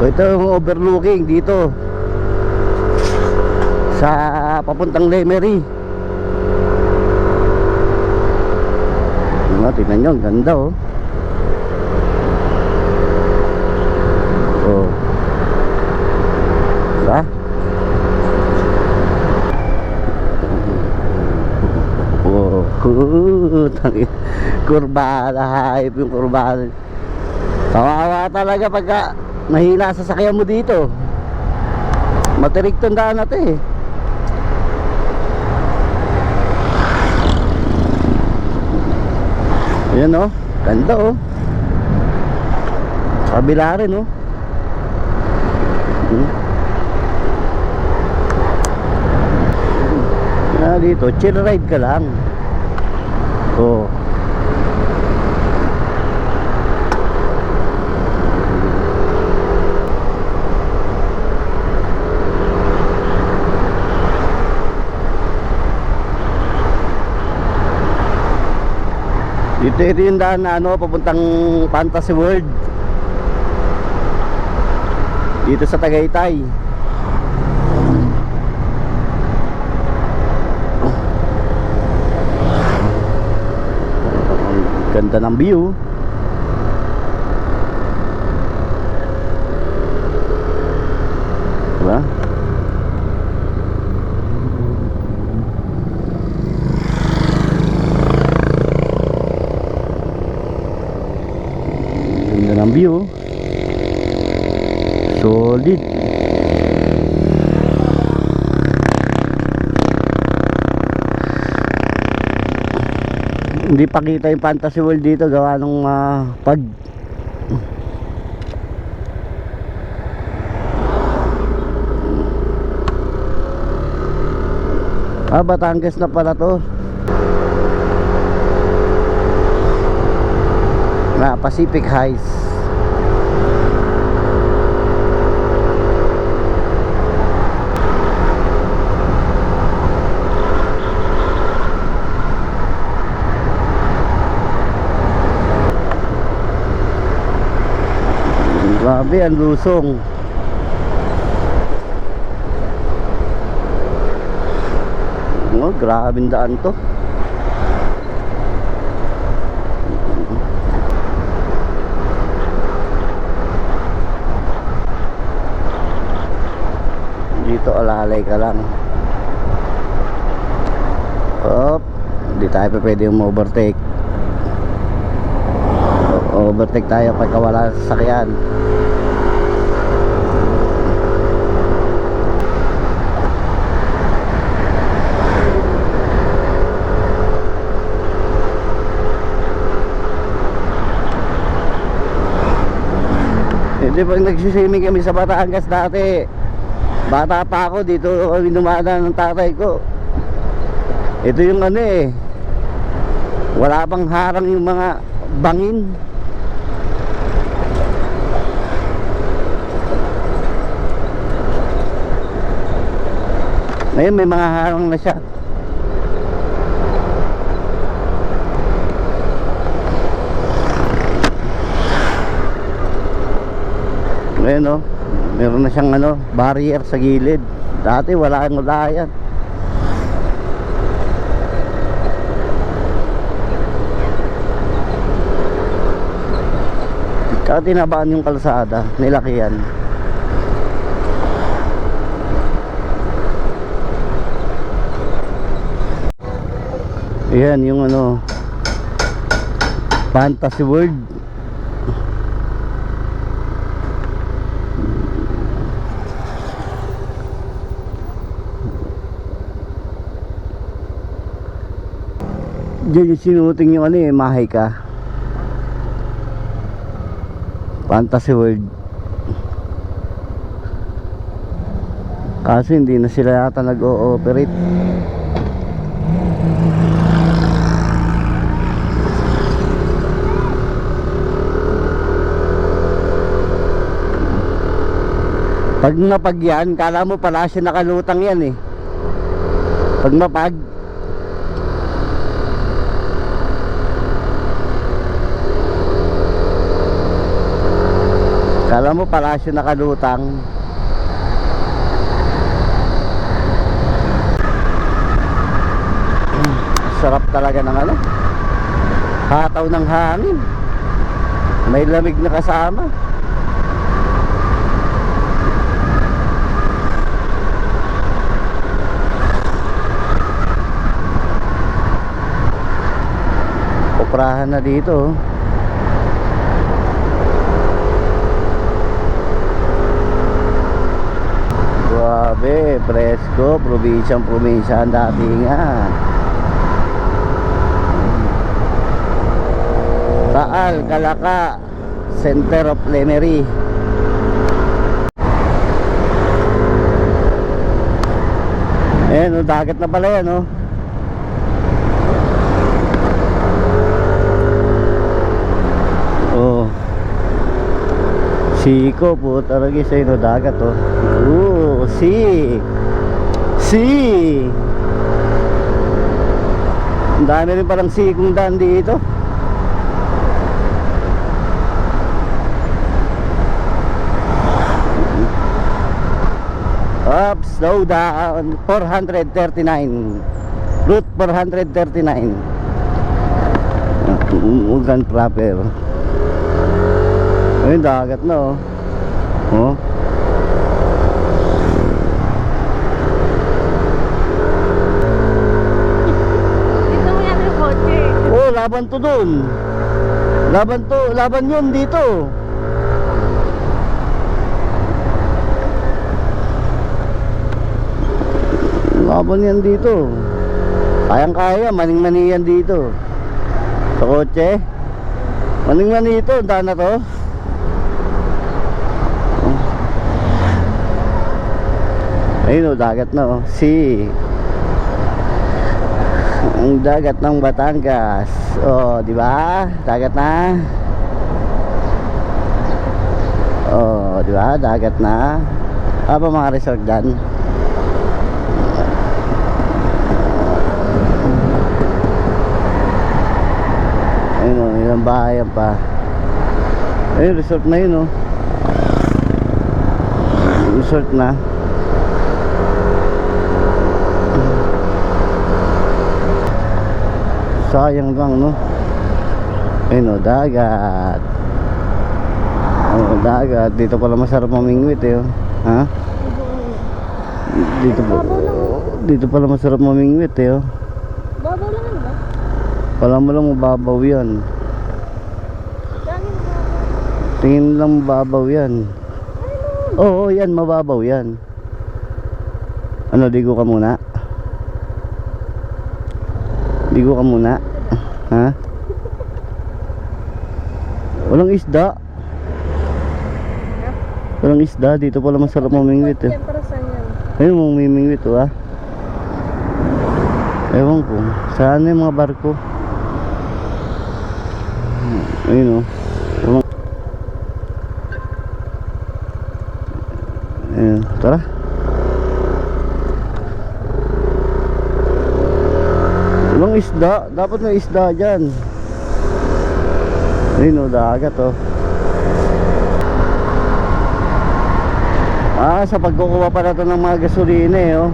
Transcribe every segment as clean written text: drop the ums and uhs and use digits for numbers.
ito yung overlooking dito sa papuntang Lemery. Tingnan nyo, ang ganda oh. Oh, diba? Oh, kurbada, hype yung kurbada. Kawawa talaga pagka mahina sa sasakyan mo dito. Matirik tandaan natin eh. Ayan oh, ganda oh. Kabila rin oh. Dito, chill ride ka lang. Oh. Ito yung daan na ano, papuntang Fantasy World dito sa Tagaytay. Ganda ng view. Diba? Ganda ng view. Solid. Hindi pa kita yung Fantasy World dito gawa nung pag Batangas na pala to. Pacific Heights. Grabe ang lusong. Oh, grabe ang daan to. Dito alalay ka lang. Hop, hindi tayo pa pwede overtake. Overtake tayo pagka wala sa sasakyan. Hindi, pag nagsiswimming kami sa Batangas dati, bata pa ako, dito kami dumadaan ng tatay ko. Ito yung ano eh, wala pang harang yung mga bangin. Ngayon may mga harang na siya. Ngayon oh, meron na siyang ano, barrier sa gilid. Dati wala yan. Kaya tinabaan yung kalsada, nilakihan. Ayan yung ano, Fantasy World. Diyan yung sinuting yung ano eh, Mahika Fantasy World. Kasi hindi na sila yata nag-o-operate. Pag mapag yan, kala mo pala siya nakalutang yan eh. Pag mapag, Kala mo palasyo nakalutang. Sarap talaga ng ano, hataw ng hangin. May lamig na kasama. Kuprahan na dito. Grabe, presko, probinsya ang datingan. Taal, Kalaka, Center of Lemery. Ayan, dagat na pala yan, oh. Oh. Siko po, talaga sa ino dagat, oh. Sea. Ang dami rin palang sikong daan dito. Up, slow down. 439. Route 439. Ugan proper. Ayun, dagat na, oh. Oh. Dito mo yan yung kotse. Oh, laban to dun. Laban yun dito. Laban yan dito. Kayang-kaya, maning-mani yan dito. Sa kotse. Maning-mani ito, daan na to. Ayun, oh, dagat na, oh. Sea. Ang dagat ng Batangas. Oh, di ba? Dagat na. Oh, di ba? Dagat na. Ano ba mga resort dyan? Ayun, oh, ilang bahayan pa. Ayun, resort na yun, oh. Resort na. Sayang lang, no? Ayun, oh, dagat. Oh, dagat. Dito pala masarap mamingwit, eh, oh. Ha? Dito pala masarap mamingwit, eh, oh. Babaw lang ba? Wala mo lang mababaw yan. Tingin lang mababaw yan. Oo, yan, mababaw yan. Ano, ligo ka muna? Ligo ka muna? Ha? Walang isda. Walang isda, dito pala masarap mamingwit, eh. Ayun, mamimingwit, oh, ah. Ewan ko, saan yung mga barko? Ayun, oh. Ayun, tara. Walang isda, dapat may isda dyan. Ayun, oh, dagat, oh. Sa pagkukuha pa na ito ng mga gasolina, eh, oh.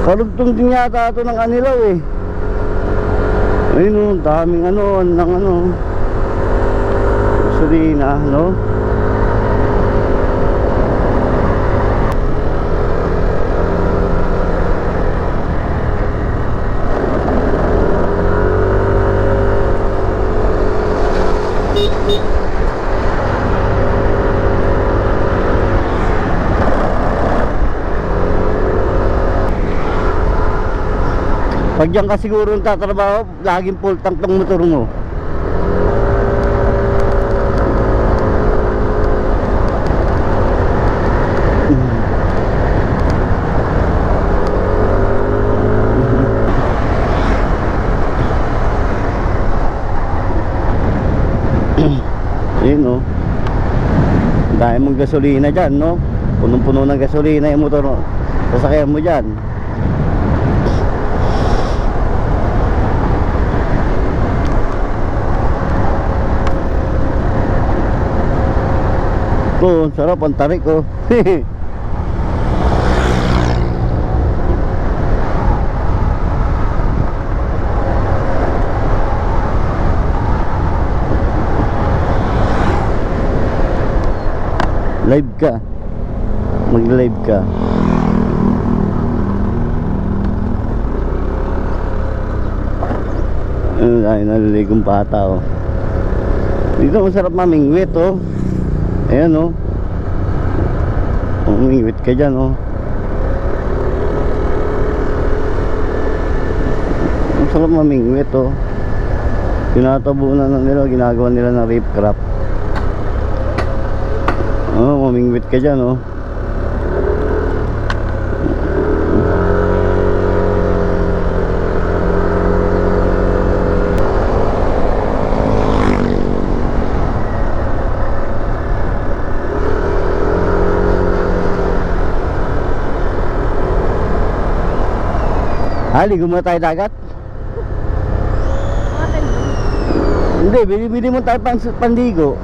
Karugtong din yata ito ng Anilaw, eh. Ayun, oh, daming ano, ng ano, gasolina, no? Pag diyan ka siguro tatrabaho, laging full tank ng motor mo. Ayun, oh. Dahil mong gasolina dyan, no? Punong-puno ng gasolina yung motor mo. Sasakyan mo dyan. Oo, sarap ang tarik oh. Live ka. Mag-live ka. Ay, naliligong bata oh. Dito masarap mamingwit oh. Ayan oh. Mamingwit ka dyan oh. Masarap mamingwit oh. Tinatabunan na nila, ginagawa nila ng reef crab. Oh, mamingwit ka dyan oh. Ligo muna tayo dagat? Akin mo. Hindi, bili mo tayo pandigo.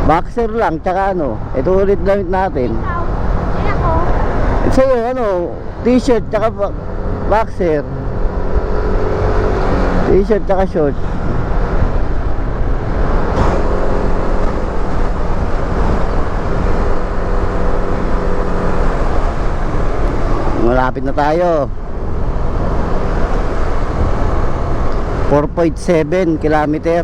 Boxer lang, tsaka ano. Ito ulit damit natin. Ikaw. Eh ako. Sa'yo, ano, t-shirt, tsaka boxer. T-shirt, tsaka short. Malapit na tayo. 4.7 kilometer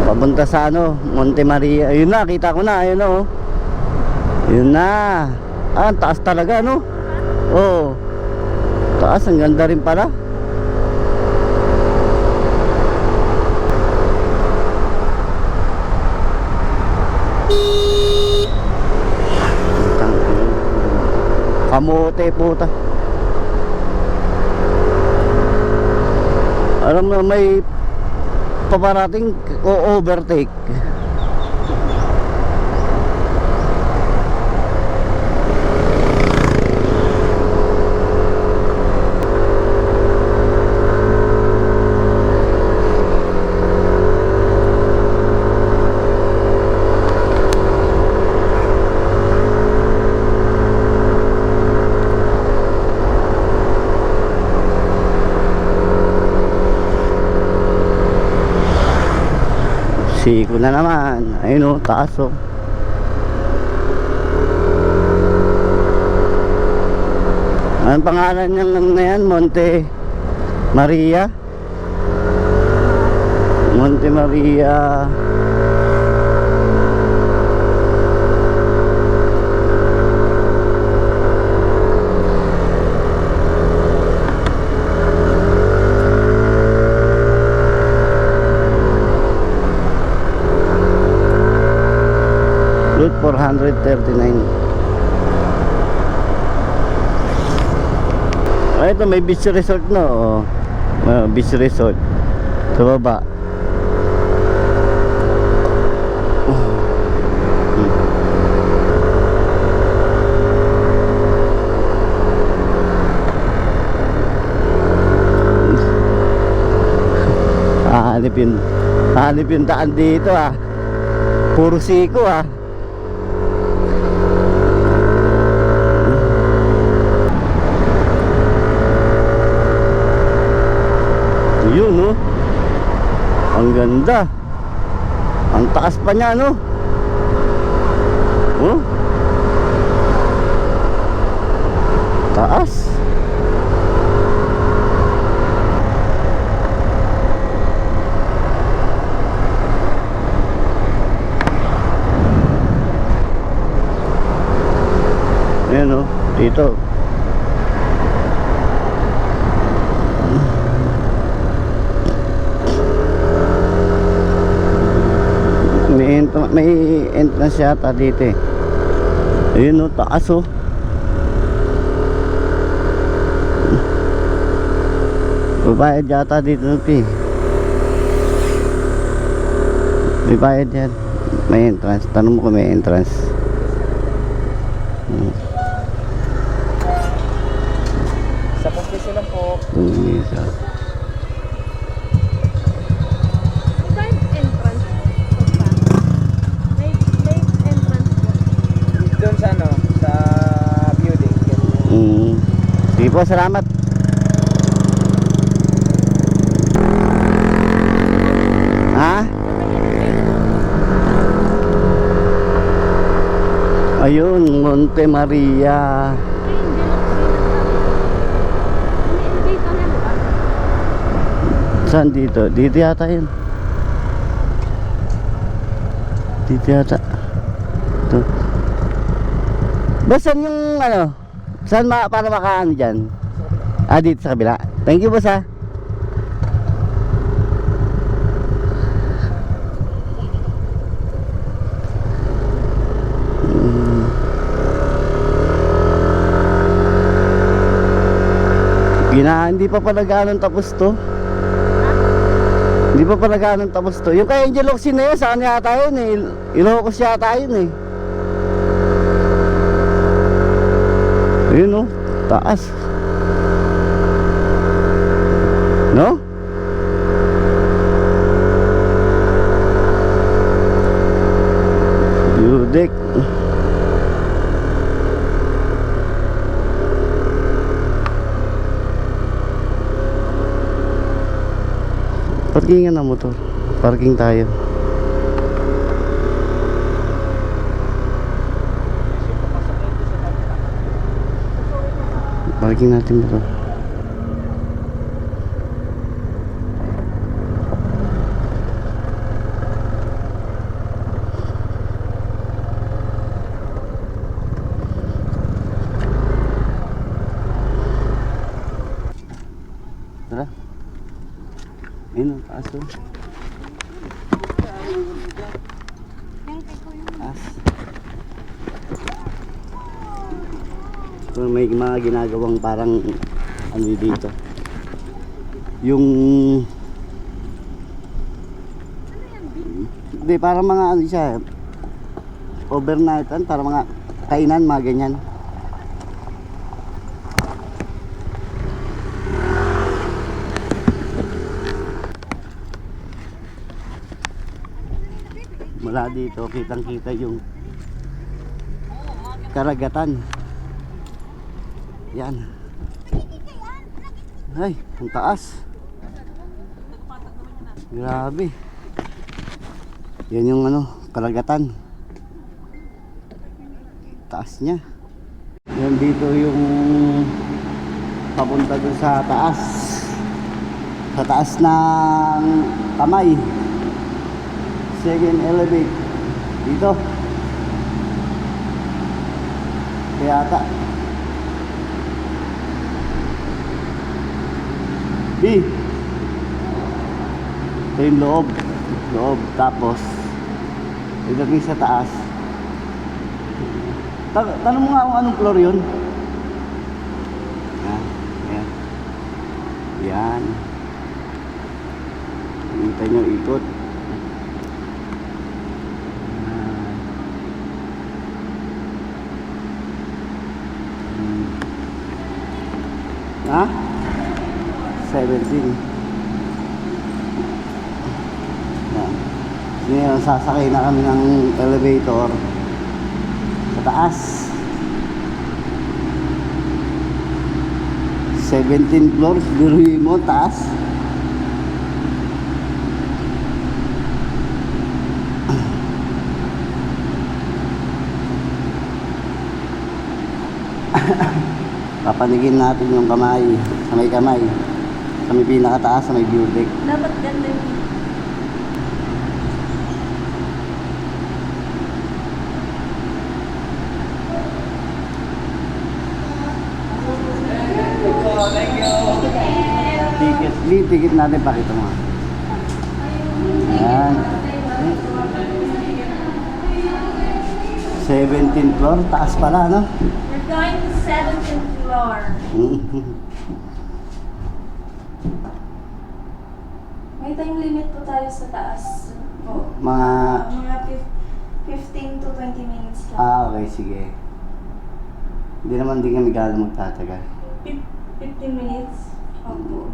papunta sa ano, Monte Maria. Ayun na, kita ko na, ayun na oh. Ayun na. Ah, ang taas talaga no. Oo. Taas, ang ganda rin pala. Kamote puta. Alam mo may paparating o overtake. Siko na naman. Ayun o, taas o. Anong pangalan niyang na yan? Monte Maria? Monte Maria. Route 439. Ah, ito may beach resort no. Beach resort sa baba. Hanip yung daan dito ah. Puro siko ah. Yun no. Ang ganda. Ang taas pa niya no. Oh. Taas. Ayan no, dito. May entrance yata dito eh. Ayun o, taas o. Babayad yata dito no, Pi. May bayad yan. May entrance. Tanong mo kung may entrance. Sa pagkisi lang po. Isa. Saan entrance? Sige po, salamat. Ha? Ayun, Monte Maria. Saan dito? Dito yata yun. Dito yata. Ito. Ba, saan yung ano? Saan para makaano dyan? Ah, dito sa kabila. Thank you, boss, ha. Hindi pa pala ganun tapos to. Hindi pa pala ganun tapos to. Yung kay Angel Oxy na yun, saan yata yun eh? Ilocos yata yun eh. Ayun oh, taas. No? Yudek. Parkingan na motor. Parking tayo. Parking natin motor. Tara. Ayun, taas to. Taas. So, may mga ginagawang parang ano dito. Yung hindi, parang mga ano siya, overnightan, parang mga kainan, mga ganyan. Mula dito kitang kita yung karagatan. Yan. Ay, ang taas. Grabe. Yan yung ano, karagatan. Taas niya. Yan dito yung papunta dun sa taas. Sa taas ng kamay. Second elevate dito kaya ata B ito yung loob tapos ilagay sa taas. Tanong mo nga kung anong floor yun. Ayan. Yan kita nyo ikot. Ha? 17. Yan. Ngayon, sasakay na kami ng elevator sa taas. 17 floors, biruin mo, taas. Papanigin natin yung kamay, sa may kamay, sa may pinakataas, sa may view deck. Dapat ganda yung Ticket natin, pakita mo. Yan. 17th floor, taas pala, no? We're going to 17th floor. May time limit po tayo sa taas. Po. Mga... Mga 15 to 20 minutes lang. okay, sige. Hindi naman din kami gano'n magtatagal. 15 minutes? Opo.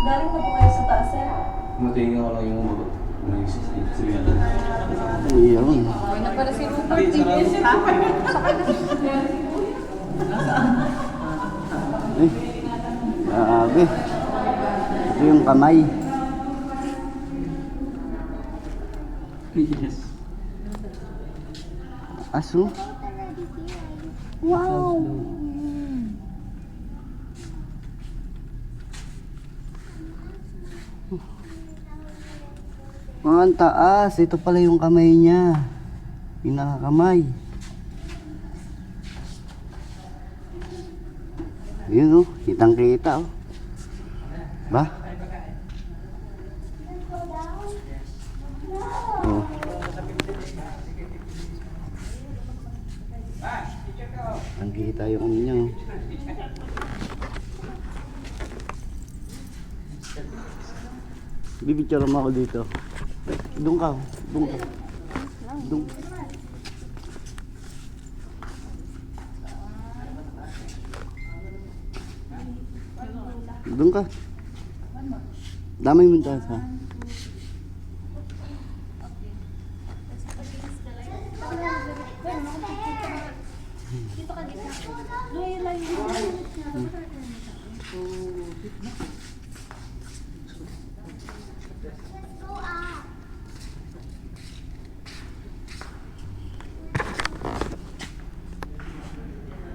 Galing na po kayo sa taas, sir? Matingin ko lang yung Iyon. Okay na pala si Rupert. TBS ha? Eh, grabe. Ito yung kamay. Yes. Aso. Wow. Ang taas. Ito pala yung kamay niya. Pinakakamay. Yun oh. Kitang kita oh. Ba? Oh. Ang kita yung ano niya oh. Bibicture mo ako dito. Doon ka. Doon ka. Doon. Doon ka. Damay mo taas ha. Dito ka dito. Layo.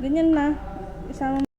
Ganyan na. Isama